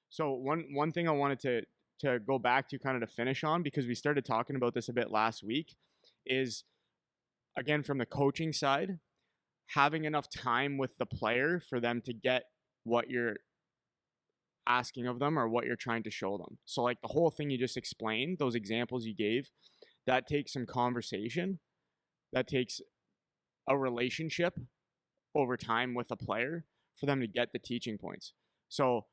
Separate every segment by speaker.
Speaker 1: So one thing I wanted to go back to kind of to finish on, because we started talking about this a bit last week, is again from the coaching side, having enough time with the player for them to get what you're asking of them or what you're trying to show them. So like the whole thing you just explained, those examples you gave, that takes some conversation, that takes a relationship over time with a player for them to get the teaching points. So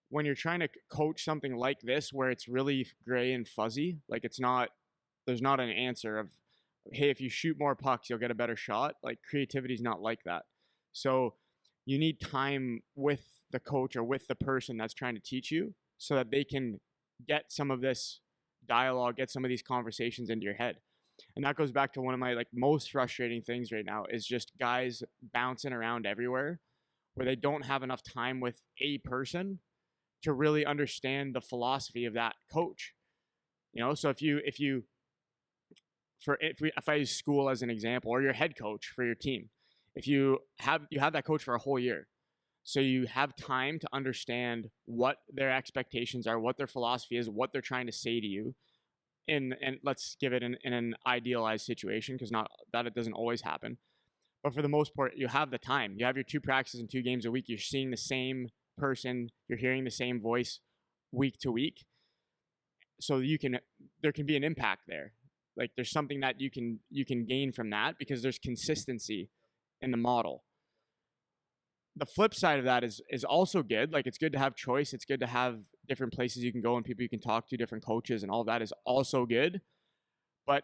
Speaker 1: when you're trying to coach something like this where it's really gray and fuzzy, like there's not an answer of, hey, if you shoot more pucks you'll get a better shot. Like creativity is not like that. So you need time with the coach or with the person that's trying to teach you so that they can get some of this dialogue, get some of these conversations into your head. And that goes back to one of my like most frustrating things right now is just guys bouncing around everywhere where they don't have enough time with a person to really understand the philosophy of that coach. So if I use school as an example, or your head coach for your team, if you have that coach for a whole year, so you have time to understand what their expectations are, what their philosophy is, what they're trying to say to you. And let's give it in an idealized situation, because not that it doesn't always happen, but for the most part, you have the time. You have your 2 practices and 2 games a week. You're seeing the same person. You're hearing the same voice week to week. So there can be an impact there. Like there's something that you can gain from that because there's consistency in the model. The flip side of that is also good. Like it's good to have choice. It's good to have different places you can go and people you can talk to, different coaches, and all of that is also good. But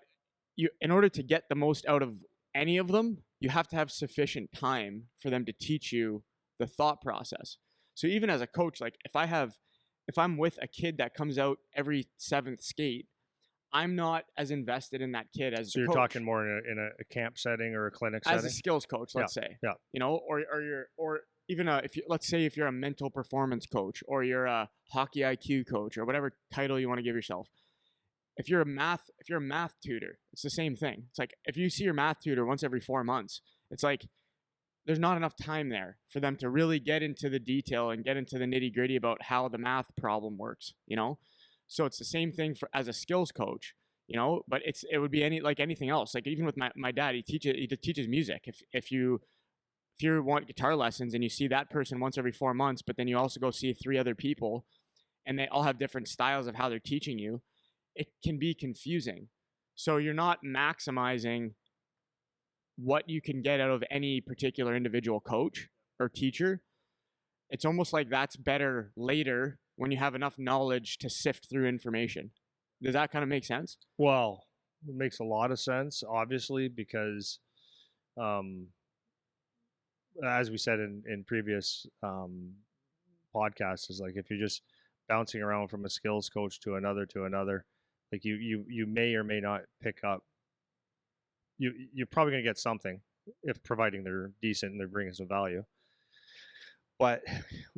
Speaker 1: in order to get the most out of any of them, you have to have sufficient time for them to teach you the thought process. So even as a coach, like if I'm with a kid that comes out every 7th skate, I'm not as invested in that kid as
Speaker 2: so
Speaker 1: the
Speaker 2: you're
Speaker 1: coach.
Speaker 2: talking more in a camp setting or a clinic
Speaker 1: As
Speaker 2: setting?
Speaker 1: a skills coach, let's say.
Speaker 2: Yeah.
Speaker 1: Or even let's say if you're a mental performance coach or you're a hockey IQ coach or whatever title you want to give yourself. If you're a math tutor, it's the same thing. It's like if you see your math tutor once every 4 months, it's like there's not enough time there for them to really get into the detail and get into the nitty-gritty about how the math problem works, So it's the same thing as a skills coach, but it would be anything else. Like even with my dad, he teaches music. If you want guitar lessons and you see that person once every 4 months, but then you also go see 3 other people and they all have different styles of how they're teaching you, it can be confusing. So you're not maximizing what you can get out of any particular individual coach or teacher. It's almost like that's better later when you have enough knowledge to sift through information. Does that kind of make sense?
Speaker 2: Well, it makes a lot of sense, obviously, because as we said in previous podcasts, is like if you're just bouncing around from a skills coach to another, like you may or may not pick up. You're probably going to get something if providing they're decent and they're bringing some value. But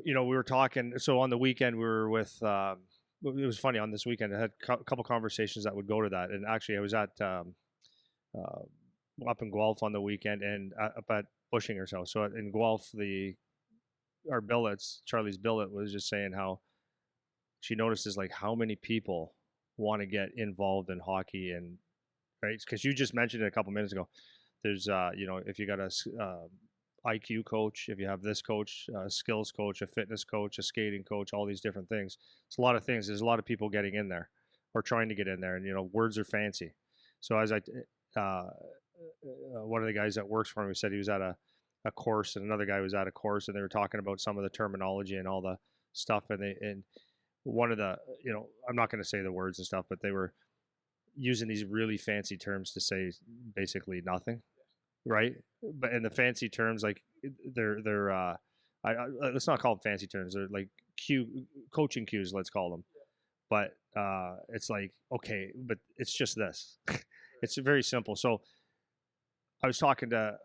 Speaker 2: we were talking. So on the weekend, we were with. It was funny on this weekend. I had a couple conversations that would go to that, and actually, I was at up in Guelph on the weekend and up at Bushing or so. So in Guelph, our billets, Charlie's billet, was just saying how she notices like how many people want to get involved in hockey, and right, because you just mentioned it a couple minutes ago. There's if you got a IQ coach, if you have this coach, a skills coach, a fitness coach, a skating coach, all these different things. It's a lot of things. There's a lot of people getting in there or trying to get in there, and words are fancy. So as one of the guys that works for me said he was at a course, and another guy was at a course, and they were talking about some of the terminology and all the stuff, and one of the I'm not going to say the words and stuff, but they were using these really fancy terms to say basically nothing, right? But in the fancy terms, like they're let's not call them fancy terms. They're like coaching cues, let's call them. But it's like, okay, but it's just this. It's very simple. So I was talking to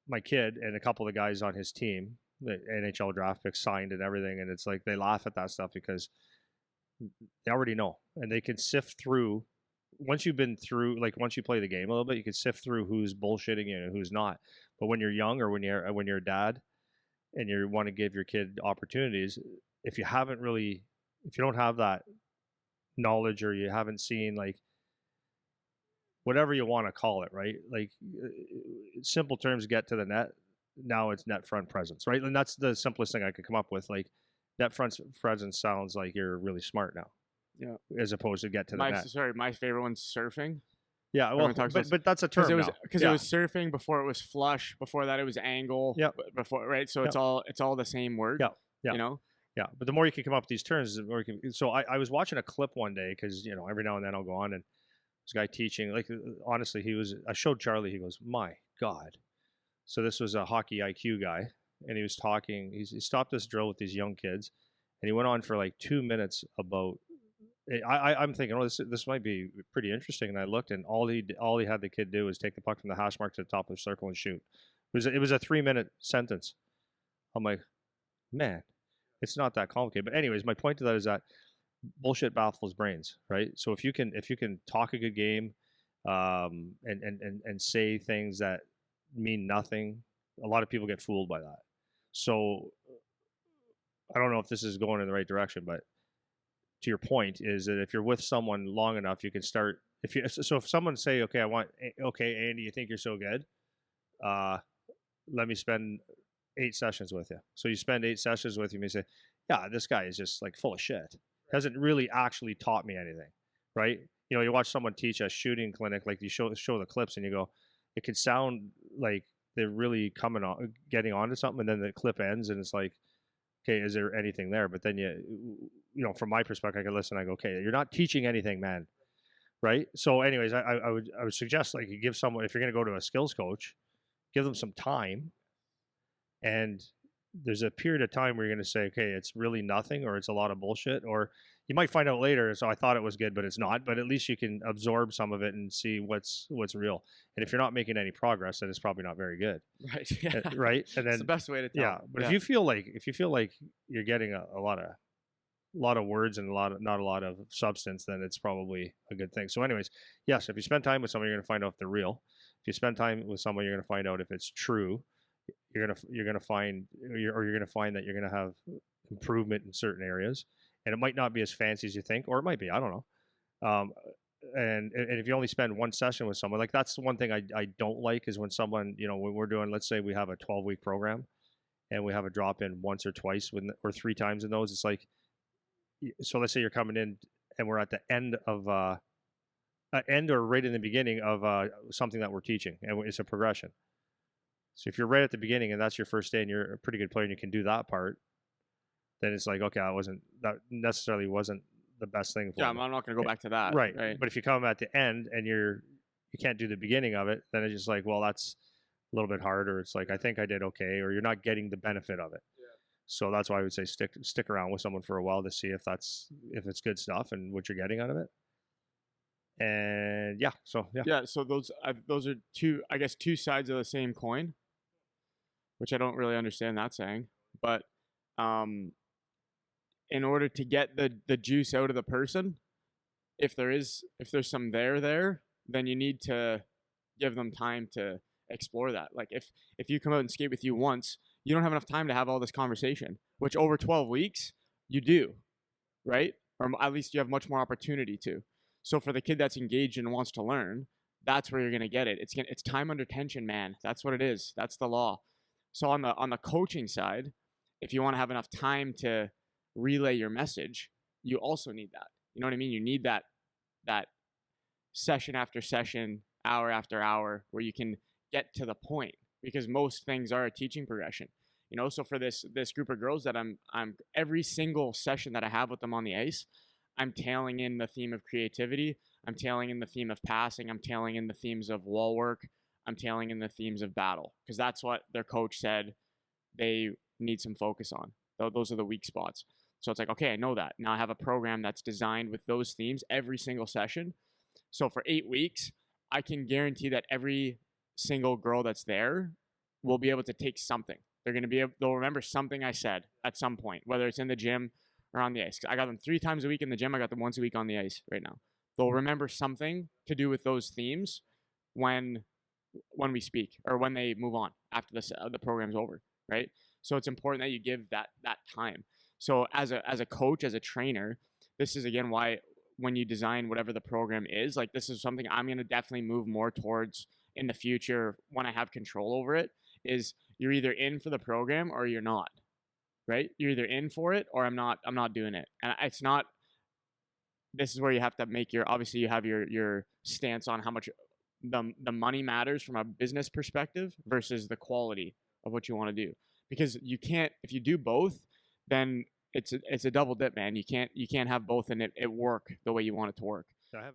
Speaker 2: my kid and a couple of the guys on his team, the NHL draft picks signed and everything, and it's like they laugh at that stuff because they already know, and they can sift through. Once you've been through, like once you play the game a little bit, you can sift through who's bullshitting you and who's not. But when you're young or when you're a dad and you want to give your kid opportunities, if you haven't really, if you don't have that knowledge, or you haven't seen, like, whatever you want to call it, right? Like, simple terms, get to the net. Now it's net front presence, right? And that's the simplest thing I could come up with. Like, net front presence sounds like you're really smart now,
Speaker 1: Yeah.
Speaker 2: as opposed to get to the net.
Speaker 1: My favorite one's surfing.
Speaker 2: Yeah, well,
Speaker 1: Everyone talks about
Speaker 2: but that's a
Speaker 1: because
Speaker 2: term now.
Speaker 1: it
Speaker 2: Yeah,
Speaker 1: was surfing before it was flush. Before that, it was angle.
Speaker 2: yeah,
Speaker 1: Before, right? So
Speaker 2: yeah,
Speaker 1: it's all the same word.
Speaker 2: yeah, yeah.
Speaker 1: You know.
Speaker 2: Yeah, but the more you can come up with these terms, the more you can. So I was watching a clip one day, because every now and then I'll go on, and this guy teaching, like, honestly, he was. I showed Charlie. He goes, "My God!" So this was a hockey IQ guy, and he was talking. He stopped this drill with these young kids, and he went on for like 2 minutes about. I'm thinking, oh, this might be pretty interesting. And I looked, and all he had the kid do was take the puck from the hash mark to the top of the circle and shoot. It was a 3-minute sentence. I'm like, man, it's not that complicated. But anyways, my point to that is that bullshit baffles brains, right? So if you can talk a good game, and say things that mean nothing, a lot of people get fooled by that. So I don't know if this is going in the right direction, but to your point is that if you're with someone long enough, you can start. If someone say, okay, okay, Andy, you think you're so good, uh, let me spend 8 sessions with you. So you spend 8 sessions with him, and you say, yeah, this guy is just like full of shit. Hasn't really actually taught me anything, right? You watch someone teach a shooting clinic, like you show the clips, and you go, it could sound like they're really getting onto something, and then the clip ends, and it's like, okay, is there anything there? But then from my perspective, I can listen. I go, okay, you're not teaching anything, man, right? So, anyways, I would suggest, like, you give someone, if you're going to go to a skills coach, give them some time, and there's a period of time where you're going to say, okay, it's really nothing, or it's a lot of bullshit, or you might find out later. So I thought it was good, but it's not. But at least you can absorb some of it and see what's real. And if you're not making any progress, then it's probably not very good.
Speaker 1: Right. Yeah.
Speaker 2: Right. And then
Speaker 1: it's the best way to tell.
Speaker 2: Yeah. But if you feel like you're getting a lot of words and not a lot of substance, then it's probably a good thing. So, anyways, yes, if you spend time with someone, you're going to find out if they're real. If you spend time with someone, you're going to find out if it's true. You're gonna find that you're gonna have improvement in certain areas, and it might not be as fancy as you think, or it might be. I don't know. And if you only spend one session with someone, like, that's the one thing I don't like, is when someone, when we're doing, let's say we have a 12-week program, and we have a drop in once or twice or 3 times in those. It's like, so let's say you're coming in, and we're at the end of end or right in the beginning of something that we're teaching, and it's a progression. So if you're right at the beginning and that's your first day and you're a pretty good player and you can do that part, then it's like, okay, that necessarily wasn't the best thing for me.
Speaker 1: I'm not going to go back to that.
Speaker 2: Right. But if you come at the end and you can't do the beginning of it, then it's just like, well, that's a little bit harder. It's like, I think I did okay, or you're not getting the benefit of it. Yeah. So that's why I would say stick around with someone for a while to see if it's good stuff and what you're getting out of it. And so
Speaker 1: those are two sides of the same coin, which I don't really understand that saying, but in order to get the juice out of the person, if there's some there, then you need to give them time to explore that. Like, if you come out and skate with you once, you don't have enough time to have all this conversation, which over 12 weeks you do, right? Or at least you have much more opportunity to. So for the kid that's engaged and wants to learn, that's where you're going to get it. It's time under tension, man. That's what it is. That's the law. So on the coaching side, if you want to have enough time to relay your message, you also need that. You know what I mean? You need that session after session, hour after hour, where you can get to the point, because most things are a teaching progression. So for this group of girls that I'm every single session that I have with them on the ice, I'm tailing in the theme of creativity. I'm tailing in the theme of passing. I'm tailing in the themes of wall work. I'm tailing in the themes of battle, because that's what their coach said they need some focus on. Those are the weak spots. So it's like, okay, I know that. Now I have a program that's designed with those themes every single session. So for 8 weeks, I can guarantee that every single girl that's there will be able to take something. They'll remember something I said at some point, whether it's in the gym or on the ice. I got them 3 times a week in the gym. I got them once a week on the ice right now. They'll remember something to do with those themes when we speak, or when they move on after the program's over, right? So it's important that you give that time. So as a coach, as a trainer, this is again why when you design whatever the program is, like this is something I'm going to definitely move more towards in the future when I have control over it, is you're either in for the program or you're not, right? You're either in for it or I'm not doing it. And it's not, this is where you have to make your, obviously you have your stance on how much the money matters from a business perspective versus the quality of what you want to do. Because you can't, if you do both, then it's a double dip, man. You can't have both and it work the way you want it to work.
Speaker 2: I have